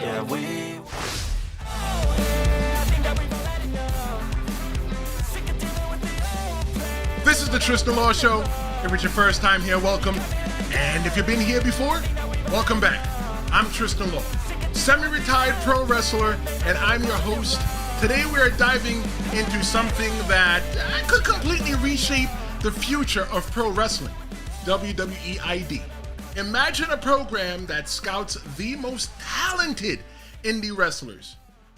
Yeah, we. This is the Tristan Law Show. If it's your first time here, welcome. And if you've been here before, welcome back. I'm Tristan Law, semi-retired pro wrestler, and I'm your host. Today we are diving into something that could completely reshape the future of pro wrestling, WWE ID. Imagine a program that scouts the most talented indie wrestlers,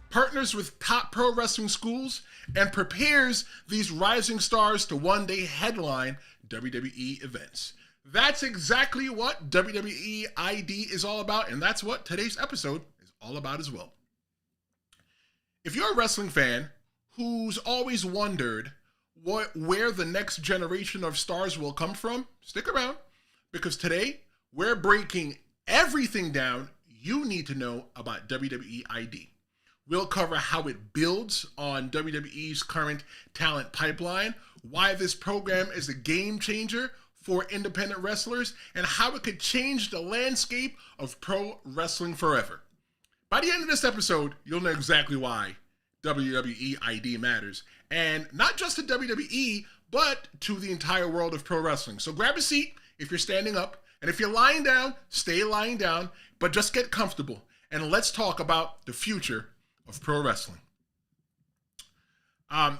partners with top pro wrestling schools, and prepares these rising stars to one day headline WWE events. That's exactly what WWE ID is all about, and that's what today's episode is all about as well. If you're a wrestling fan who's always wondered where the next generation of stars will come from, stick around, because today we're breaking everything down you need to know about WWE ID. We'll cover how it builds on WWE's current talent pipeline, why this program is a game changer for independent wrestlers, and how it could change the landscape of pro wrestling forever. By the end of this episode, you'll know exactly why WWE ID matters, and not just to WWE, but to the entire world of pro wrestling. So grab a seat if you're standing up, and if you're lying down, stay lying down, but just get comfortable, and let's talk about the future of pro wrestling.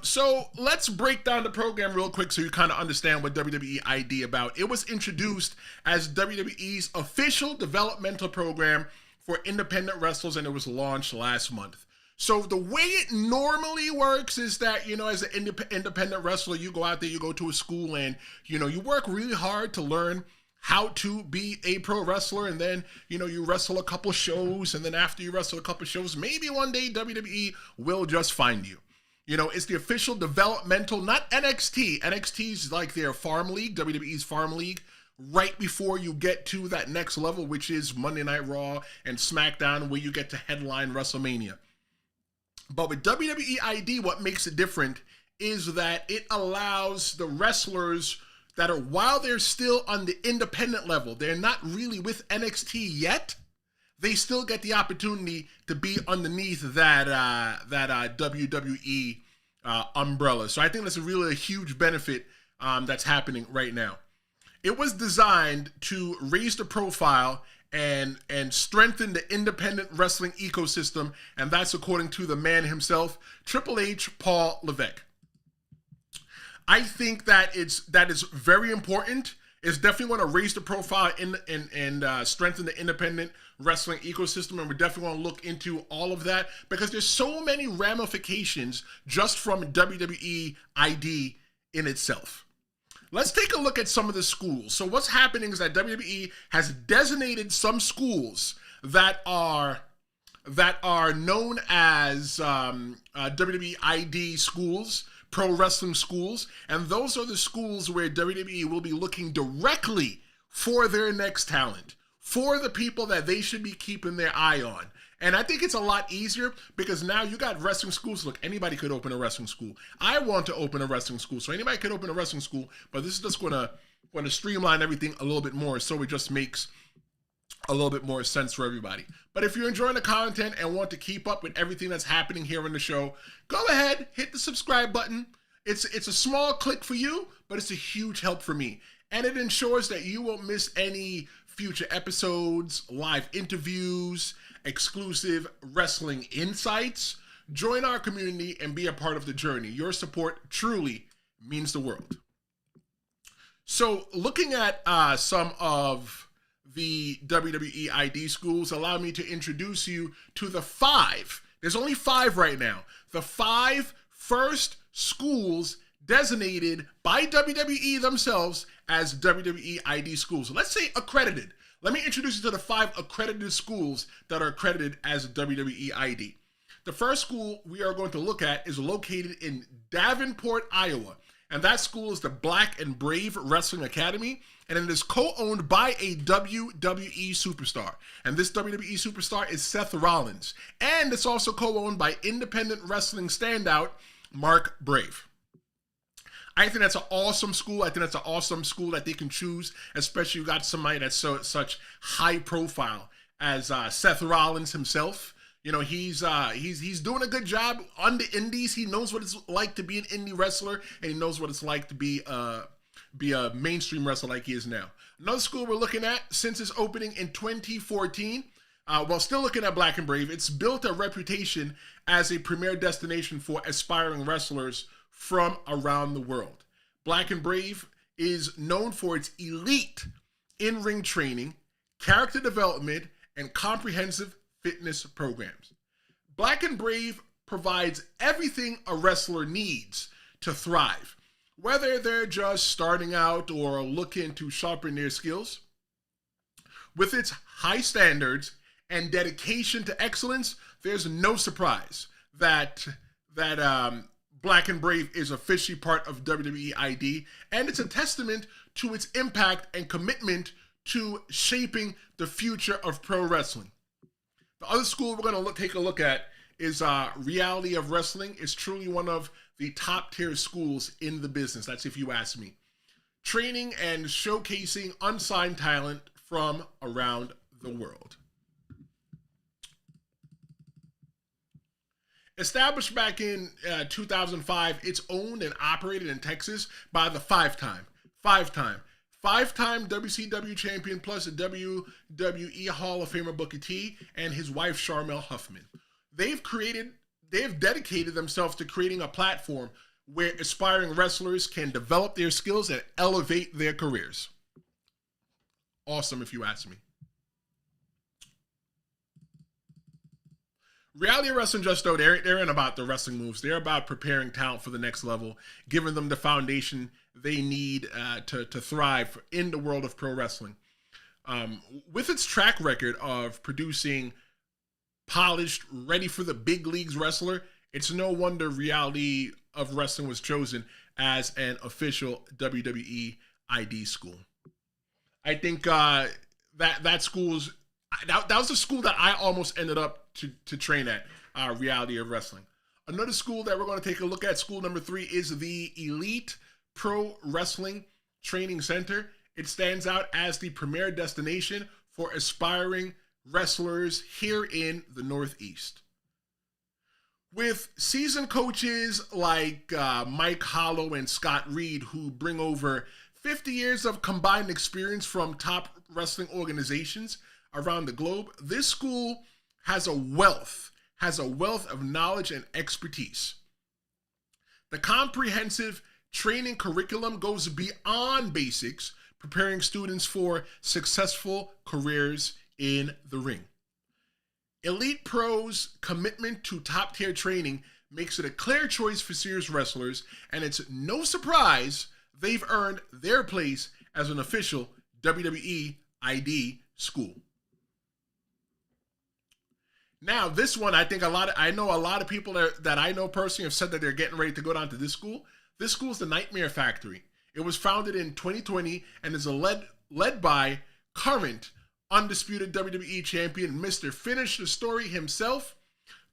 So let's break down the program real quick so you kind of understand what WWE ID about. It was introduced as WWE's official developmental program for independent wrestlers, and it was launched last month. So the way it normally works is that, as an independent wrestler, you go out there, you go to a school, and, you work really hard to learn how to be a pro wrestler, and then, you wrestle a couple shows, and then after you wrestle a couple shows, maybe one day WWE will just find you. It's the official developmental, not NXT. NXT's like their farm league, WWE's farm league, right before you get to that next level, which is Monday Night Raw and SmackDown, where you get to headline WrestleMania. But with WWE ID, what makes it different is that it allows the wrestlers that are, while they're still on the independent level, they're not really with NXT yet, they still get the opportunity to be underneath that WWE umbrella. So I think that's really a huge benefit that's happening right now. It was designed to raise the profile and strengthen the independent wrestling ecosystem, and that's according to the man himself, Triple H, Paul Levesque. I think that is very important. It's definitely going to raise the profile and strengthen the independent wrestling ecosystem, and we're definitely going to look into all of that because there's so many ramifications just from WWE ID in itself. Let's take a look at some of the schools. So what's happening is that WWE has designated some schools that are known as WWE ID Schools, pro wrestling schools, and those are the schools where WWE will be looking directly for their next talent, for the people that they should be keeping their eye on. And I think it's a lot easier because now you got wrestling schools. Look, anybody could open a wrestling school. I want to open a wrestling school, so anybody could open a wrestling school, but this is just going to streamline everything a little bit more, so it just makes a little bit more sense for everybody. But if you're enjoying the content and want to keep up with everything that's happening here on the show, go ahead, hit the subscribe button. It's a small click for you, but it's a huge help for me. And it ensures that you won't miss any future episodes, live interviews, exclusive wrestling insights. Join our community and be a part of the journey. Your support truly means the world. So looking at some of the WWE ID schools, allow me to introduce you to the 5. There's only 5 right now. The 5 first schools designated by WWE themselves as WWE ID schools. Let's say accredited. Let me introduce you to the 5 accredited schools that are accredited as WWE ID. The first school we are going to look at is located in Davenport, Iowa. And that school is the Black and Brave Wrestling Academy. And it is co-owned by a WWE superstar. And this WWE superstar is Seth Rollins. And it's also co-owned by independent wrestling standout Mark Brave. I think that's an awesome school. I think that's an awesome school that they can choose, especially you got somebody that's such high profile as Seth Rollins himself. You know, he's doing a good job on the indies. He knows what it's like to be an indie wrestler, and he knows what it's like to be a mainstream wrestler like he is now. Another school we're looking at since its opening in 2014, while still looking at Black and Brave, it's built a reputation as a premier destination for aspiring wrestlers from around the world. Black and Brave is known for its elite in-ring training, character development, and comprehensive fitness programs. Black and Brave provides everything a wrestler needs to thrive, whether they're just starting out or looking to sharpen their skills. With its high standards and dedication to excellence, there's no surprise that Black and Brave is officially part of WWE ID, and it's a testament to its impact and commitment to shaping the future of pro wrestling. The other school we're going to take a look at is Reality of Wrestling. It's truly one of the top tier schools in the business. That's if you ask me. Training and showcasing unsigned talent from around the world. Established back in 2005, it's owned and operated in Texas by the five-time WCW champion plus a WWE Hall of Famer Booker T and his wife Sharmell Huffman. They've dedicated themselves to creating a platform where aspiring wrestlers can develop their skills and elevate their careers. Awesome, if you ask me. Reality Wrestling just though, they're in about the wrestling moves. They're about preparing talent for the next level, giving them the foundation they need to thrive in the world of pro wrestling. With its track record of producing polished, ready for the big leagues wrestler, it's no wonder Reality of Wrestling was chosen as an official WWE ID school. I think that school's that was a school that I almost ended up to train at, Reality of Wrestling. Another school that we're going to take a look at, school number 3, is the Elite Pro Wrestling Training Center. It stands out as the premier destination for aspiring wrestlers here in the Northeast. With seasoned coaches like Mike Hollow and Scott Reed, who bring over 50 years of combined experience from top wrestling organizations around the globe, this school has a wealth of knowledge and expertise. The comprehensive training curriculum goes beyond basics, preparing students for successful careers in the ring. Elite Pro's commitment to top-tier training makes it a clear choice for serious wrestlers, and it's no surprise they've earned their place as an official WWE ID school. Now, this one, I know a lot of people that I know personally have said that they're getting ready to go down to this school. This school is the Nightmare Factory. It was founded in 2020 and is led by current undisputed WWE champion, Mr. Finish the Story himself,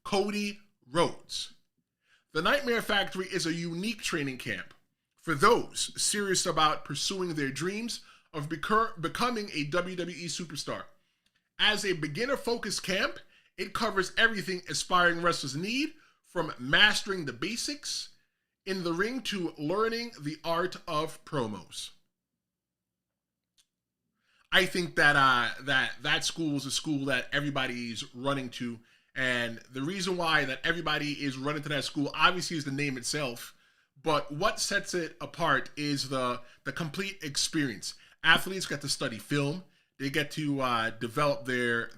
Cody Rhodes. The Nightmare Factory is a unique training camp for those serious about pursuing their dreams of becoming a WWE superstar. As a beginner-focused camp, it covers everything aspiring wrestlers need, from mastering the basics in the ring to learning the art of promos. I think that that school is a school that everybody's running to, and the reason why that everybody is running to that school obviously is the name itself, but what sets it apart is the complete experience. Athletes get to study film, they get to develop their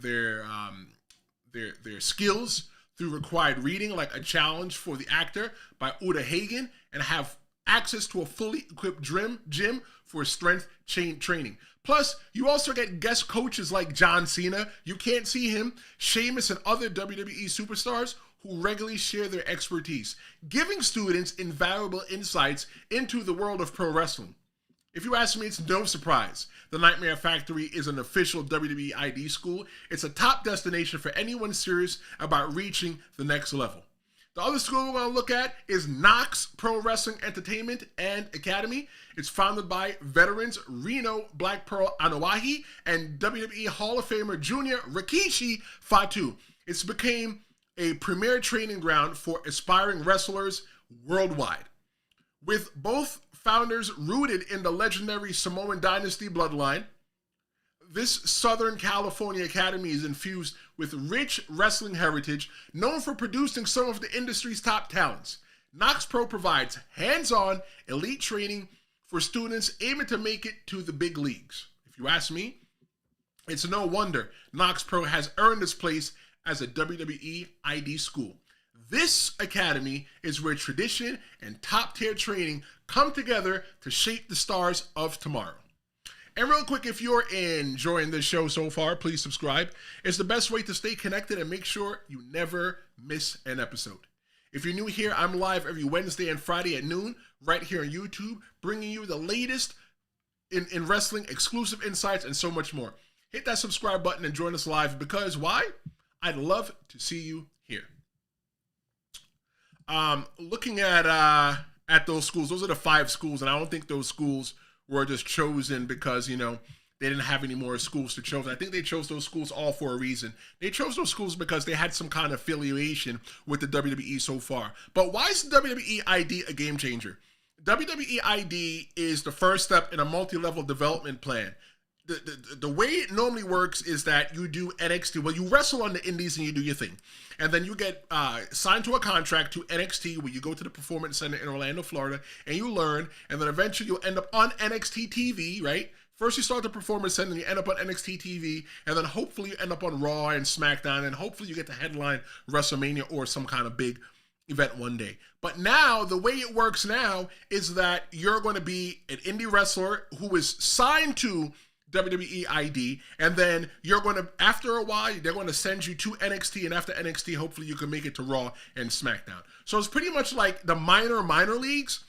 skills through required reading, like A Challenge for the Actor by Uta Hagen, and have access to a fully equipped gym for strength training. Plus, you also get guest coaches like John Cena, you can't see him, Sheamus, and other WWE superstars who regularly share their expertise, giving students invaluable insights into the world of pro wrestling. If you ask me, it's no surprise the Nightmare Factory is an official WWE ID school. It's a top destination for anyone serious about reaching the next level. The other school we're going to look at is Knox Pro Wrestling Entertainment and Academy. It's founded by veterans Reno Black Pearl Anoa'i and WWE Hall of Famer Junior Rikishi Fatu. It's became a premier training ground for aspiring wrestlers worldwide. With both founders rooted in the legendary Samoan Dynasty bloodline, this Southern California academy is infused with rich wrestling heritage, known for producing some of the industry's top talents. Knox Pro provides hands-on, elite training for students aiming to make it to the big leagues. If you ask me, it's no wonder Knox Pro has earned its place as a WWE ID school. This academy is where tradition and top-tier training come together to shape the stars of tomorrow. And real quick, if you're enjoying this show so far, please subscribe. It's the best way to stay connected and make sure you never miss an episode. If you're new here, I'm live every Wednesday and Friday at noon, right here on YouTube, bringing you the latest in wrestling, exclusive insights, and so much more. Hit that subscribe button and join us live because why? I'd love to see you here. Looking at those schools, those are the 5 schools, and I don't think those schools were just chosen because, they didn't have any more schools to choose. I think they chose those schools all for a reason. They chose those schools because they had some kind of affiliation with the WWE so far. But why is the WWE ID a game changer? WWE ID is the first step in a multi-level development plan. The way it normally works is that you do NXT. Well, you wrestle on the indies and you do your thing. And then you get signed to a contract to NXT where you go to the Performance Center in Orlando, Florida, and you learn. And then eventually you'll end up on NXT TV, right? First you start the Performance Center and you end up on NXT TV. And then hopefully you end up on Raw and SmackDown. And hopefully you get to headline WrestleMania or some kind of big event one day. But now, the way it works now is that you're going to be an indie wrestler who is signed to WWE ID, and then you're going to, after a while, they're going to send you to NXT, and after NXT, hopefully you can make it to Raw and SmackDown. So it's pretty much like the minor leagues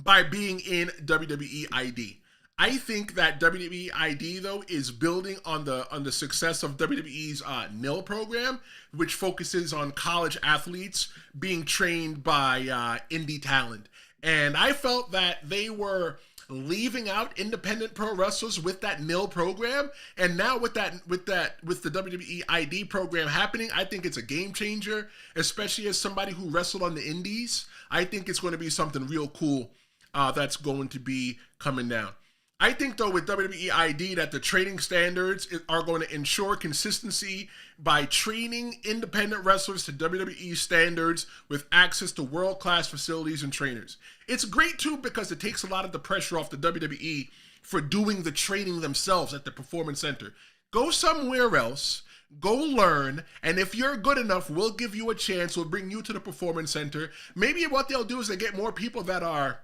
by being in WWE ID. I think that WWE ID, though, is building on the success of WWE's NIL program, which focuses on college athletes being trained by indie talent. And I felt that they were leaving out independent pro wrestlers with that NIL program, and now with the WWE ID program happening, I think it's a game changer, especially as somebody who wrestled on the indies. I think it's going to be something real cool that's going to be coming down. I think, though, with WWE ID that the training standards are going to ensure consistency by training independent wrestlers to WWE standards with access to world-class facilities and trainers. It's great, too, because it takes a lot of the pressure off the WWE for doing the training themselves at the Performance Center. Go somewhere else, go learn, and if you're good enough, we'll give you a chance. We'll bring you to the Performance Center. Maybe what they'll do is they get more people that are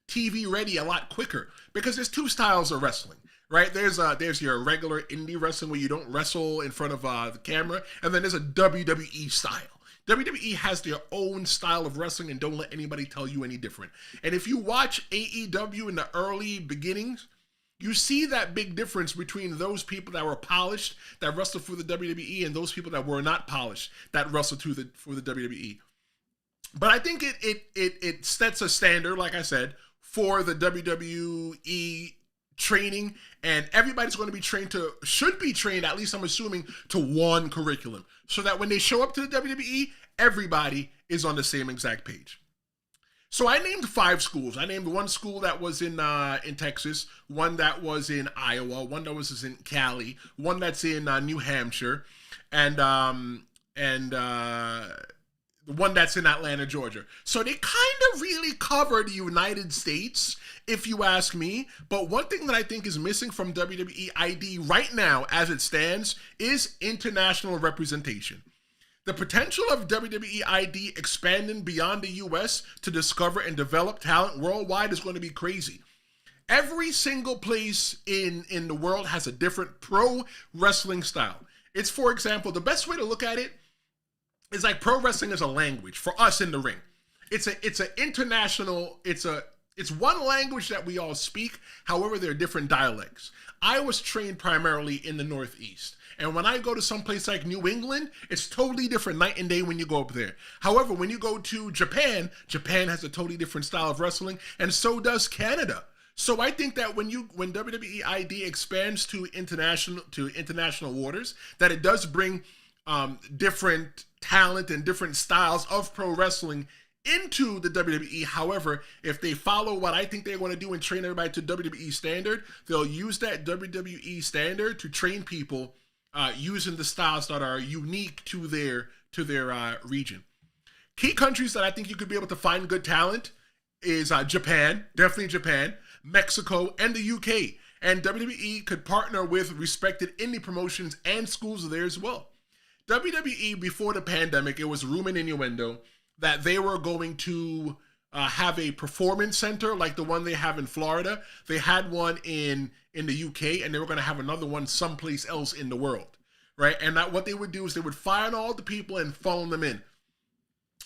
TV ready a lot quicker, because there's 2 styles of wrestling, right? There's your regular indie wrestling where you don't wrestle in front of the camera, and then there's a WWE style. WWE has their own style of wrestling, and don't let anybody tell you any different. And if you watch AEW in the early beginnings, you see that big difference between those people that were polished, that wrestled for the WWE, and those people that were not polished, that wrestled for the WWE. But I think it sets a standard, like I said, for the WWE training, and everybody's going to be should be trained, at least I'm assuming, to one curriculum, so that when they show up to the WWE, everybody is on the same exact page. So I named 5 schools. I named one school that was in Texas, one that was in Iowa, one that was in Cali, one that's in New Hampshire, and the one that's in Atlanta, Georgia. So they kind of really cover the United States, if you ask me. But one thing that I think is missing from WWE ID right now, as it stands, is international representation. The potential of WWE ID expanding beyond the US to discover and develop talent worldwide is going to be crazy. Every single place in the world has a different pro wrestling style. It's, for example, the best way to look at it is like pro wrestling is a language for us in the ring. It's one language that we all speak. However, there are different dialects. I was trained primarily in the Northeast. And when I go to some place like New England, it's totally different night and day when you go up there. However, when you go to Japan, Japan has a totally different style of wrestling, and so does Canada. So I think that when WWE ID expands to international waters, that it does bring different talent and different styles of pro wrestling into the WWE. However, if they follow what I think they're going to do and train everybody to WWE standard, they'll use that WWE standard to train people using the styles that are unique to their region. Key countries that I think you could be able to find good talent is Japan, definitely Japan, Mexico, and the UK. And WWE could partner with respected indie promotions and schools there as well. WWE, before the pandemic, it was rumor and innuendo that they were going to have a performance center like the one they have in Florida. They had one in the UK, and they were going to have another one someplace else in the world, right? And that what they would do is they would find all the people and phone them in.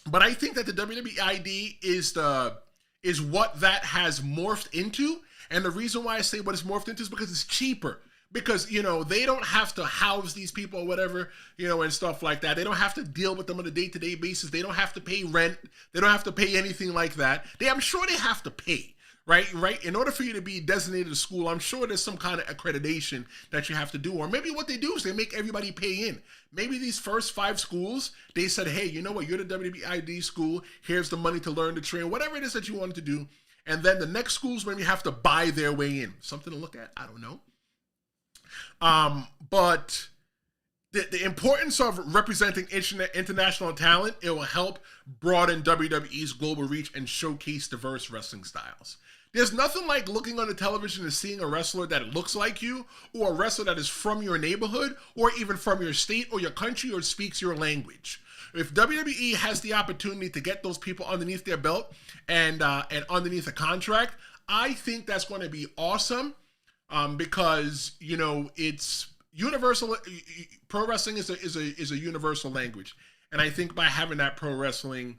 But I think that the WWE ID is what that has morphed into. And the reason why I say what it's morphed into is because it's cheaper. Because, you know, they don't have to house these people or whatever, you know, and stuff like that. They don't have to deal with them on a day-to-day basis. They don't have to pay rent. They don't have to pay anything like that. I'm sure they have to pay, right? In order for you to be designated a school, I'm sure there's some kind of accreditation that you have to do. Or maybe what they do is they make everybody pay in. Maybe these first 5 schools, they said, hey, you know what? You're the WWE ID school. Here's the money to learn to train, whatever it is that you wanted to do. And then the next schools maybe have to buy their way in. Something to look at. I don't know. But the importance of representing international talent, it will help broaden WWE's global reach and showcase diverse wrestling styles. There's nothing like looking on the television and seeing a wrestler that looks like you, or a wrestler that is from your neighborhood, or even from your state or your country, or speaks your language. If WWE has the opportunity to get those people underneath their belt and underneath a contract, I think that's going to be awesome. Because, you know, it's universal. Pro wrestling is a universal language, and I think by having that pro wrestling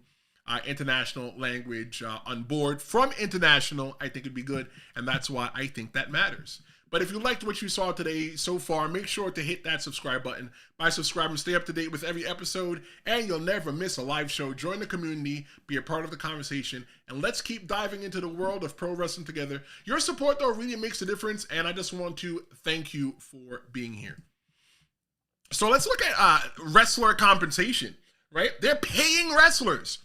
international language on board from international, I think it'd be good, and that's why I think that matters. But if you liked what you saw today so far, make sure to hit that subscribe button. By subscribing, stay up to date with every episode, and you'll never miss a live show. Join the community, be a part of the conversation, and let's keep diving into the world of pro wrestling together. Your support, though, really makes a difference, and I just want to thank you for being here. So let's look at wrestler compensation, right? They're paying wrestlers.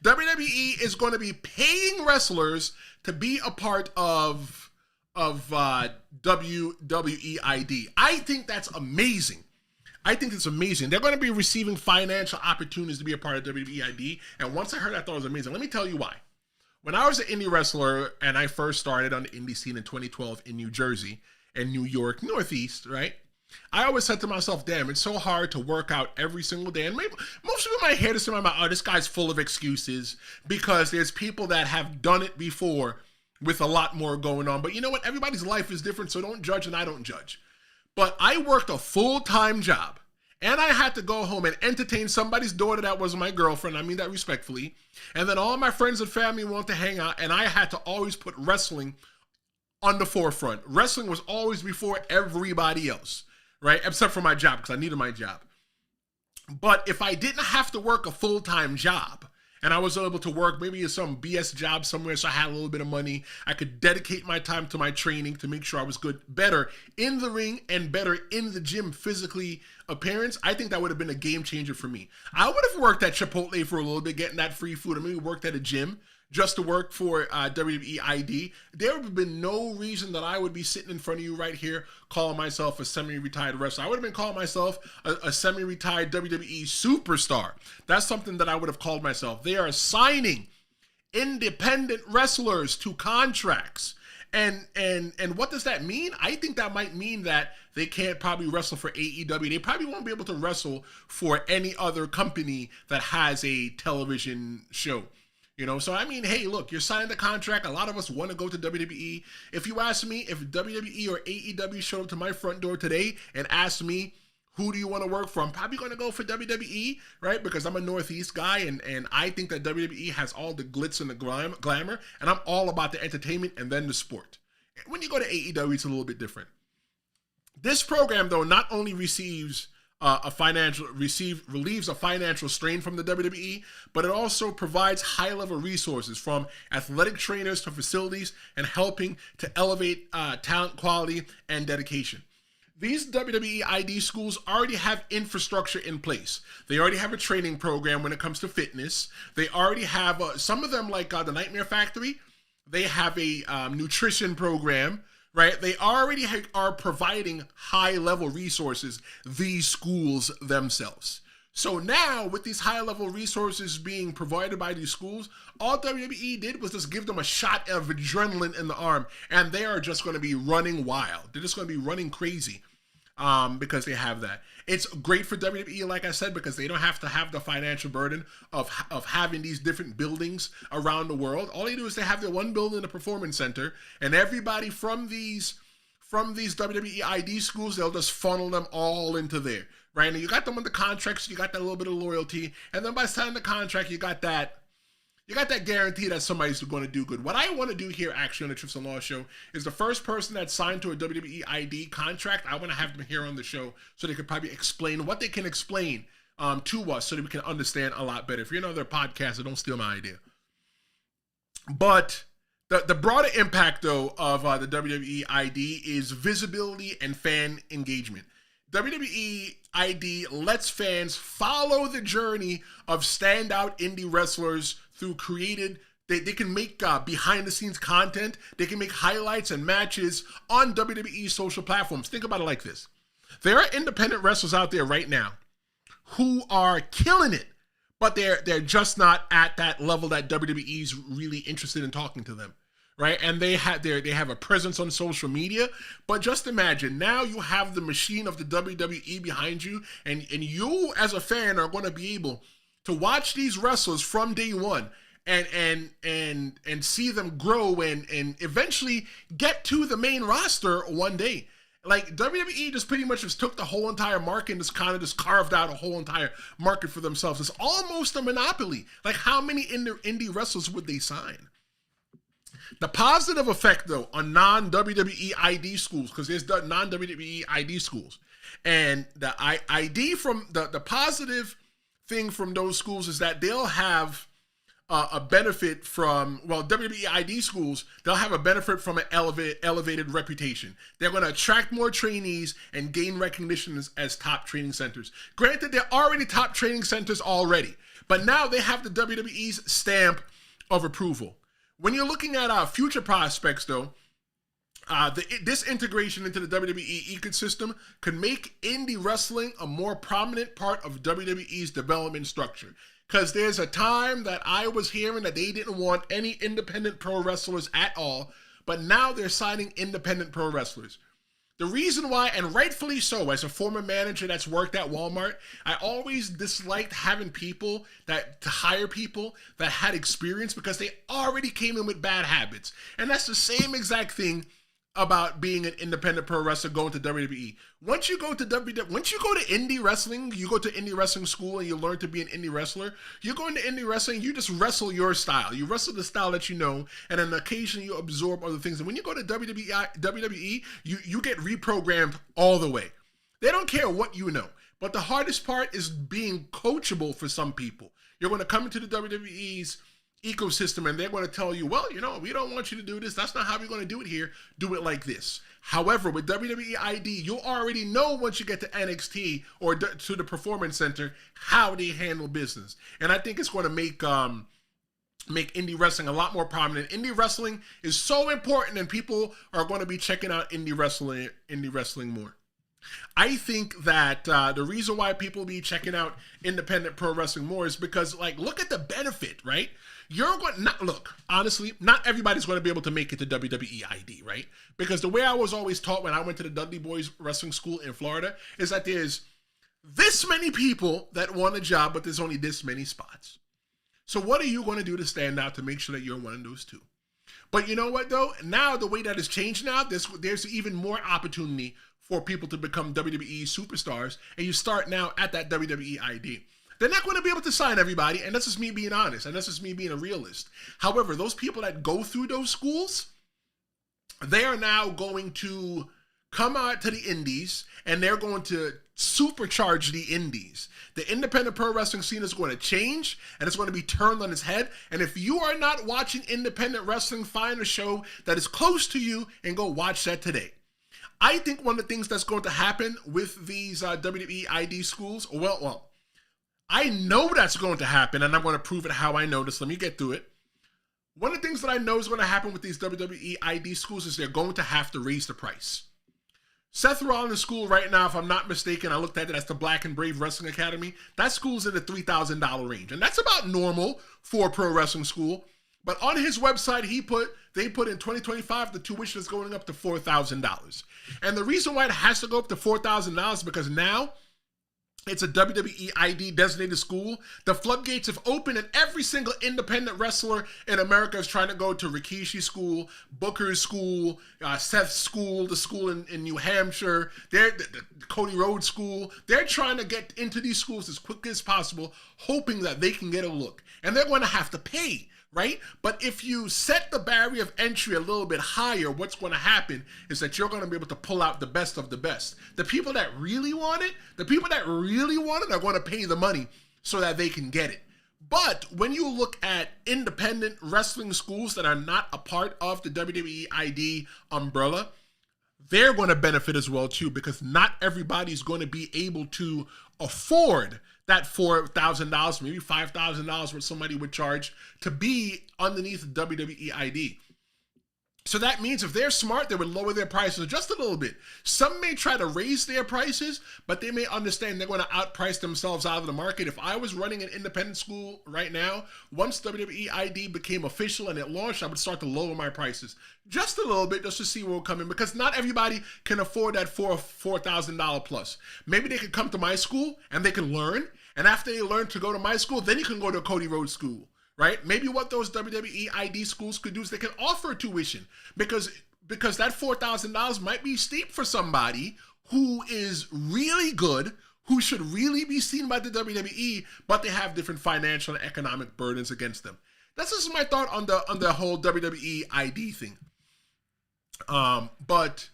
WWE is going to be paying wrestlers to be a part of WWE ID. I think that's amazing. I think it's amazing. They're going to be receiving financial opportunities to be a part of WWE ID. And once I heard, I thought it was amazing. Let me tell you why. When I was an indie wrestler and I first started on the indie scene in 2012 in New Jersey and New York, Northeast, right? I always said to myself, damn, it's so hard to work out every single day. And maybe most people might hear this in my mouth, oh, this guy's full of excuses, because there's people that have done it before with a lot more going on. But you know what? Everybody's life is different, so don't judge, and I don't judge. But I worked a full-time job, and I had to go home and entertain somebody's daughter that was my girlfriend. I mean that respectfully. And then all my friends and family wanted to hang out, and I had to always put wrestling on the forefront. Wrestling was always before everybody else, right? Except for my job, because I needed my job. But if I didn't have to work a full-time job, and I was able to work maybe some BS job somewhere, so I had a little bit of money, I could dedicate my time to my training to make sure I was better in the ring and better in the gym physically appearance. I think that would have been a game changer for me. I would have worked at Chipotle for a little bit, getting that free food, or maybe worked at a gym just to work for WWE ID. There would have been no reason that I would be sitting in front of you right here calling myself a semi-retired wrestler. I would have been calling myself a semi-retired WWE superstar. That's something that I would have called myself. They are assigning independent wrestlers to contracts. And what does that mean? I think that might mean that they can't probably wrestle for AEW. They probably won't be able to wrestle for any other company that has a television show. You know, so I mean, hey, look, you're signing the contract. A lot of us want to go to WWE. If you ask me, if WWE or AEW showed up to my front door today and asked me, who do you want to work for? I'm probably going to go for WWE, right? Because I'm a Northeast guy, and I think that WWE has all the glitz and the glamour, and I'm all about the entertainment and then the sport. When you go to AEW, it's a little bit different. This program, though, not only relieves a financial strain from the WWE, but it also provides high-level resources from athletic trainers to facilities and helping to elevate talent quality and dedication. these WWE ID schools already have infrastructure in place. They already have a training program when it comes to fitness. They already have, some of them like the Nightmare Factory, they have a nutrition program, right? They already are providing high-level resources, these schools themselves. So now, with these high-level resources being provided by these schools, all WWE did was just give them a shot of adrenaline in the arm, and they are just going to be running wild. They're just going to be running crazy because they have that. It's great for WWE, like I said, because they don't have to have the financial burden of having these different buildings around the world. All they do is they have their one building, the Performance Center, and everybody from these WWE ID schools, they'll just funnel them all into there. Right, and you got them on the contracts, you got that little bit of loyalty, and then by signing the contract, you got that guarantee that somebody's going to do good. What I want to do here, actually, on the Trips and Law Show, is the first person that signed to a WWE ID contract, I want to have them here on the show so they could probably explain what they can explain to us so that we can understand a lot better. If you're another podcaster, don't steal my idea. But the broader impact, though, of the WWE ID is visibility and fan engagement. WWE ID lets fans follow the journey of standout indie wrestlers through they can make behind the scenes content. They can make highlights and matches on WWE social platforms. Think about it like this. There are independent wrestlers out there right now who are killing it, but they're just not at that level that WWE's really interested in talking to them. Right, and they have a presence on social media, but just imagine now you have the machine of the WWE behind you, and you as a fan are going to be able to watch these wrestlers from day one and see them grow and eventually get to the main roster one day. Like WWE just pretty much just took the whole entire market and just carved out a whole entire market for themselves. It's almost a monopoly. Like how many indie wrestlers would they sign? The positive effect, though, on non-WWE ID schools, because there's non-WWE ID schools, and the ID from the positive thing from those schools is that they'll have a benefit from, WWE ID schools, they'll have a benefit from an elevated reputation. They're going to attract more trainees and gain recognition as top training centers. Granted, they're already top training centers already, but now they have the WWE's stamp of approval. When you're looking at future prospects, though, this integration into the WWE ecosystem could make indie wrestling a more prominent part of WWE's development structure. Because there's a time that I was hearing that they didn't want any independent pro wrestlers at all, but now they're signing independent pro wrestlers. The reason why, and rightfully so, as a former manager that's worked at Walmart, I always disliked having to hire people that had experience because they already came in with bad habits. And that's the same exact thing about being an independent pro wrestler going to WWE. Once you go to indie wrestling, you go to indie wrestling school and you learn to be an indie wrestler. You go into indie wrestling, you just wrestle your style. You wrestle the style that you know, and then occasionally you absorb other things. And when you go to WWE, you get reprogrammed all the way. They don't care what you know. But the hardest part is being coachable for some people. You're going to come into the WWE's ecosystem and they're going to tell you, well, we don't want you to do this. That's not how we're going to do it here. Do it like this. However, with WWE ID, you already know once you get to NXT or to the Performance Center how they handle business. And I think it's going to make indie wrestling a lot more prominent. Indie wrestling is so important and people are going to be checking out indie wrestling more. I think that the reason why people be checking out independent pro wrestling more is because, look at the benefit, right? Honestly, not everybody's going to be able to make it to WWE ID, right? Because the way I was always taught when I went to the Dudley Boys Wrestling School in Florida is that there's this many people that want a job, but there's only this many spots. So what are you going to do to stand out to make sure that you're one of those two? But you know what, though? Now, the way that has changed now, there's even more opportunity for people to become WWE superstars, and you start now at that WWE ID. They're not going to be able to sign everybody, and that's just me being honest, and that's just me being a realist. However, those people that go through those schools, they are now going to come out to the indies, and they're going to supercharge the indies. The independent pro wrestling scene is going to change, and it's going to be turned on its head. And if you are not watching independent wrestling, find a show that is close to you and go watch that today. I think one of the things that's going to happen with these WWE ID schools, well, I know that's going to happen, and I'm going to prove it how I know this. Let me get through it. One of the things that I know is going to happen with these WWE ID schools is they're going to have to raise the price. Seth Rollins' school right now, if I'm not mistaken, I looked at it, that's the Black and Brave Wrestling Academy. That school's in the $3,000 range, and that's about normal for a pro wrestling school. But on his website, they put in 2025, the tuition is going up to $4,000. And the reason why it has to go up to $4,000 is because now it's a WWE ID designated school. The floodgates have opened, and every single independent wrestler in America is trying to go to Rikishi's school, Booker's school, Seth's school, the school in New Hampshire, the Cody Rhodes school. They're trying to get into these schools as quickly as possible, hoping that they can get a look. And they're going to have to pay, right? But if you set the barrier of entry a little bit higher, what's going to happen is that you're going to be able to pull out the best of the best. The people that really want it, are going to pay the money so that they can get it. But when you look at independent wrestling schools that are not a part of the WWE ID umbrella, they're going to benefit as well too, because not everybody's going to be able to afford that $4,000, maybe $5,000 what somebody would charge to be underneath WWE ID. So that means if they're smart, they would lower their prices just a little bit. Some may try to raise their prices, but they may understand they're going to outprice themselves out of the market. If I was running an independent school right now, once WWE ID became official and it launched, I would start to lower my prices just a little bit just to see what will come in, because not everybody can afford that $4,000 plus. Maybe they could come to my school and they can learn, and after they learn to go to my school, then you can go to a Cody Rhodes school. Right? Maybe what those WWE ID schools could do is they can offer tuition, because that $4,000 might be steep for somebody who is really good, who should really be seen by the WWE, but they have different financial and economic burdens against them. That's just my thought on the whole WWE ID thing. But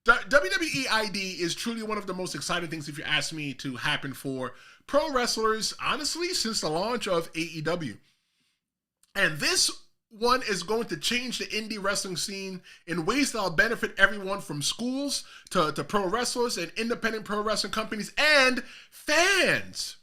WWE ID is truly one of the most exciting things, if you ask me, to happen for pro wrestlers, honestly, since the launch of AEW. And this one is going to change the indie wrestling scene in ways that will benefit everyone from schools to pro wrestlers and independent pro wrestling companies and fans.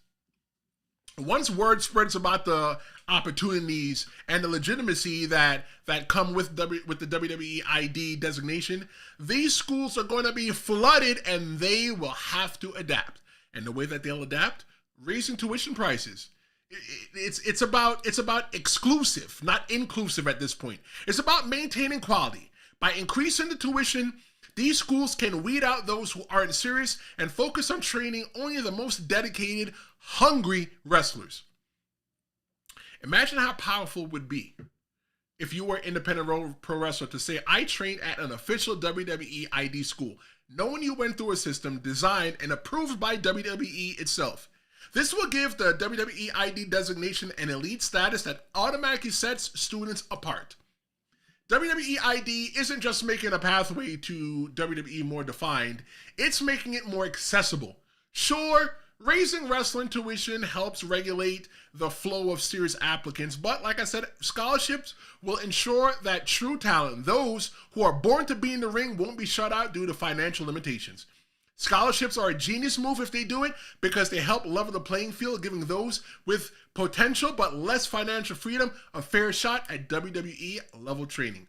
Once word spreads about the opportunities and the legitimacy that come with the WWE ID designation, these schools are going to be flooded and they will have to adapt. And the way that they'll adapt, raising tuition prices. It's about exclusive, not inclusive at this point. It's about maintaining quality. By increasing the tuition, these schools can weed out those who aren't serious and focus on training only the most dedicated, hungry wrestlers. Imagine how powerful it would be if you were an independent pro wrestler to say, I trained at an official WWE ID school, knowing you went through a system designed and approved by WWE itself. This will give the WWE ID designation an elite status that automatically sets students apart. WWE ID isn't just making a pathway to WWE more defined, it's making it more accessible. Sure, raising wrestling tuition helps regulate the flow of serious applicants, but like I said, scholarships will ensure that true talent, those who are born to be in the ring, won't be shut out due to financial limitations. Scholarships are a genius move if they do it, because they help level the playing field, giving those with potential but less financial freedom a fair shot at WWE level training.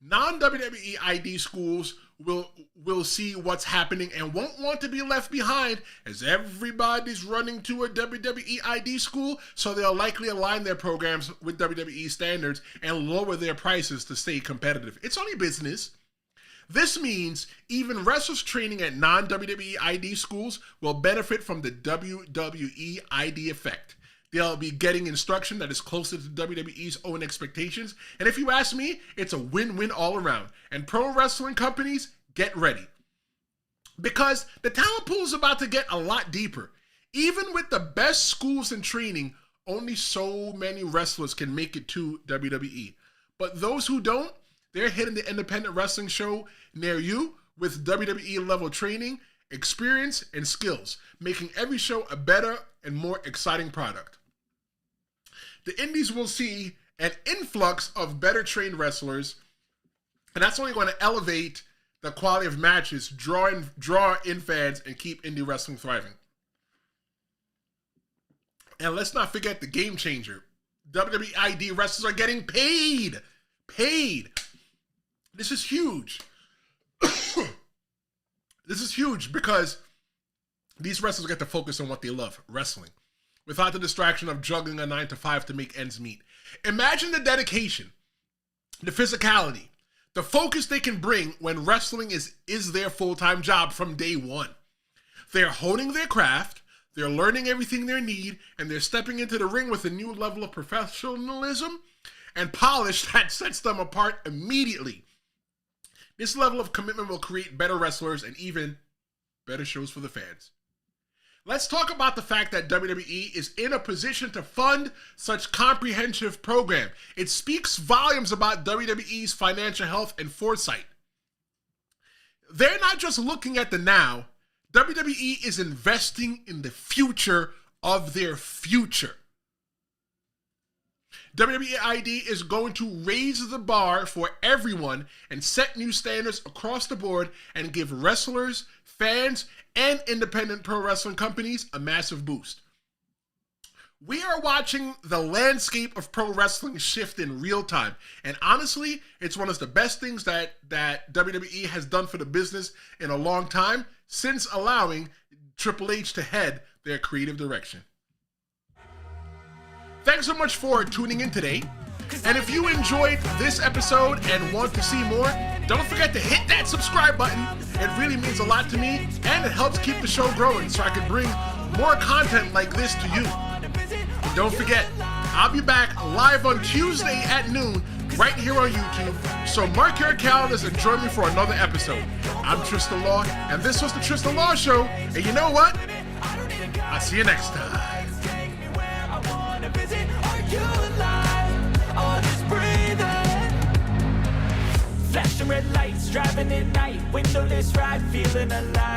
Non-WWE ID schools will see what's happening and won't want to be left behind, as everybody's running to a WWE ID school, so they'll likely align their programs with WWE standards and lower their prices to stay competitive. It's only business. This means even wrestlers training at non-WWE ID schools will benefit from the WWE ID effect. They'll be getting instruction that is closer to WWE's own expectations. And if you ask me, it's a win-win all around. And pro wrestling companies, get ready. Because the talent pool is about to get a lot deeper. Even with the best schools in training, only so many wrestlers can make it to WWE. But those who don't, they're hitting the independent wrestling show near you with WWE level training, experience, and skills, making every show a better and more exciting product. The indies will see an influx of better trained wrestlers, and that's only going to elevate the quality of matches, draw in fans, and keep indie wrestling thriving. And let's not forget the game changer. WWE ID wrestlers are getting paid. Paid. This is huge. This is huge because these wrestlers get to focus on what they love, wrestling, without the distraction of juggling a 9-to-5 to make ends meet. Imagine the dedication, the physicality, the focus they can bring when wrestling is their full-time job from day one. They're honing their craft, they're learning everything they need, and they're stepping into the ring with a new level of professionalism and polish that sets them apart immediately. This level of commitment will create better wrestlers and even better shows for the fans. Let's talk about the fact that WWE is in a position to fund such comprehensive program. It speaks volumes about WWE's financial health and foresight. They're not just looking at the now. WWE is investing in the future of their future. WWE ID is going to raise the bar for everyone and set new standards across the board and give wrestlers, fans, and independent pro wrestling companies a massive boost. We are watching the landscape of pro wrestling shift in real time. And honestly, it's one of the best things that WWE has done for the business in a long time since allowing Triple H to head their creative direction. Thanks so much for tuning in today. And if you enjoyed this episode and want to see more, don't forget to hit that subscribe button. It really means a lot to me, and it helps keep the show growing so I can bring more content like this to you. And don't forget, I'll be back live on Tuesday at noon right here on YouTube. So mark your calendars and join me for another episode. I'm Tristan Law, and this was the Tristan Law Show. And you know what? I'll see you next time. Flashing red lights, driving at night, windowless ride, feeling alive.